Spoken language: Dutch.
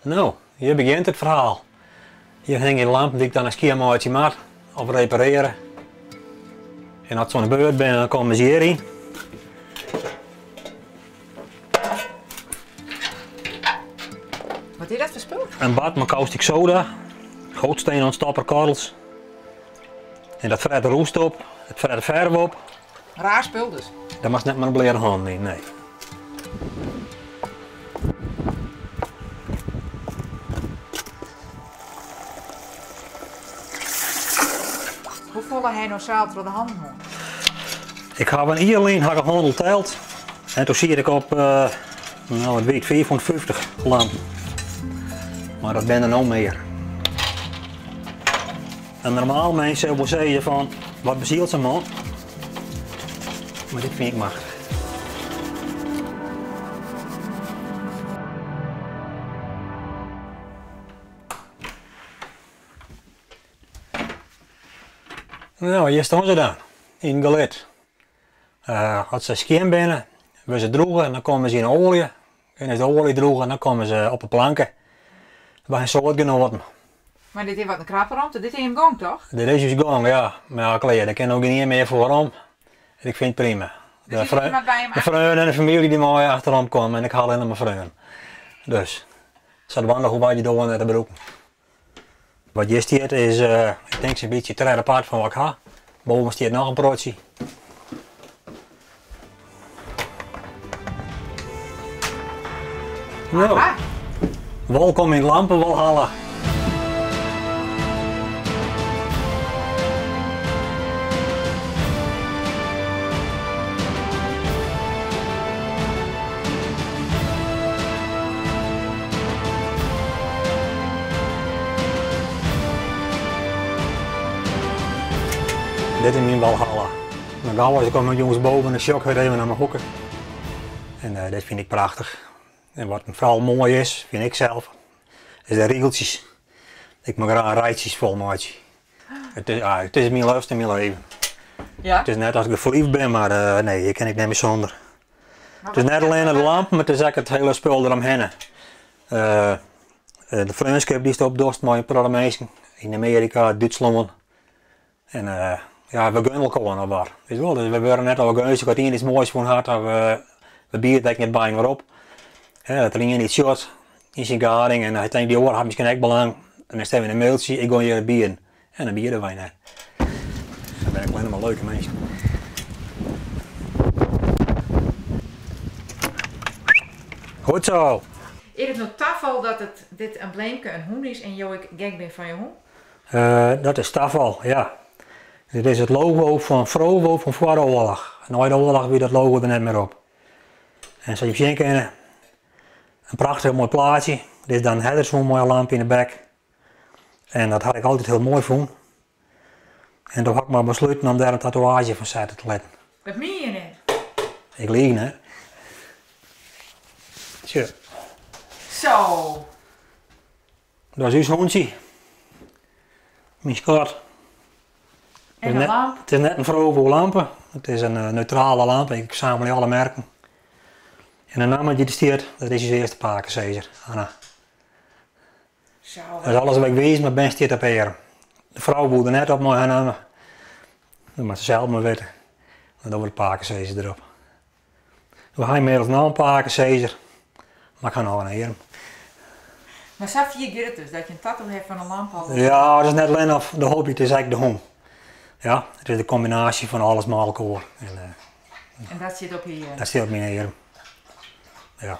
Nou, hier begint het verhaal. Hier hing een lamp die ik dan een keer maak of repareren. En als zo'n beurt ben, dan komen ze hierin. Wat is dat voor spul? Een bad met caustic soda, gootsteen ontstopper korrels. En dat vret de roest op, het vret de verf op. Raar spul dus. Dat mag net maar een leren hand in, nee. Hoeveel hij nou zelf door de handen hoort? Ik heb een ierling handel teld. En toen zie ik op, nou het weet 450 lampen. Maar dat ben er nog meer. En normaal mensen wil zeggen van, wat bezielt ze man? Maar dit vind ik machtig. Nou, hier staan ze dan, in galet. Als ze skin binnen, we ze droegen, dan komen ze in olie. En als de olie droegen, dan komen ze op de planken. Bij een soort genoten. Maar dit is wat een krapperruimte, dit is in gang toch? Dit is dus gang, ja. Maar ja, klaar, daar kan ook niet meer voorom. En ik vind het prima. De vrienden en de familie die mij achterom komen en ik haal in mijn vrienden. Dus, het staat wandelen hoe wij die door naar de broek. Wat je stiert is, ik denk zo'n beetje ter apart van wat ik ha. Boven stiert nog een broodje. Nou, welkom in Lampenwalhalla. Dit is mijn Walhalla. Dan gauw als ik met jongens boven een shock weer even naar mijn hoeken. En dit vind ik prachtig. En wat vooral mooi is, vind ik zelf, is de riegeltjes. Ik mag graag rijtjes vol maatje. Het is mijn lust in mijn leven. Ja? Het is net als ik verliefd ben, maar nee, hier kan ik niet meer zonder. Het is net alleen de lamp, maar het is ook het hele spul eromheen. De Friendship die staat op dorst mooie programmeren in Amerika, Duitsland. En ja, we gunnen elkaar nog wat. Dus we worden net al geunst, ik had hier iets moois van hart, we bierdekken het bijna weer op. Het er niet short in zijn gading en hij denkt die oor had misschien echt belang. En dan staan we een mailtje, ik ga hier een bier. En dan bieren wij net. Dan ben ik alleen maar leuke mensen. Goed zo. Is het nou tafel dat dit embleemke een hoen is en jou ik gek ben van je hoen? Dat is tafel, ja. Dit is het logo van Frovo van voor de oorlog. Na de oorlog weer dat logo er net meer op. En zoals je zien kennen, een prachtig mooi plaatje. Dit is dan header zo'n mooie lamp in de bek. En dat had ik altijd heel mooi vond. En toen had ik maar besloten om daar een tatoeage van zetten te letten. Wat meen je net? Ik lieg hè. Tja. Zo. Dat is uw hondje. Mijn schat. En een lamp? Het is net een Frovo lampen. Het is een neutrale lamp. Ik verzamel alle merken. En de naam die er staat, dat is je eerste pakencezer, Anna. Zo. Dat is alles wat ik weet, maar Ben staat op hier. De vrouw boerde net op mijn naam. Dat moet ze zelf maar weten. Dan doen we de pakencezer erop. We gaan inmiddels nog een pakencezer. Maar ik ga nog een hier. Maar zo vier keer het dus, dat je een tattoo hebt van een lamp al. Ja, dat is net alleen of de hobby, het is eigenlijk de home. Ja, het is de combinatie van alles met elkaar. En dat zit op hier. Dat zit op mijn hier. Ja.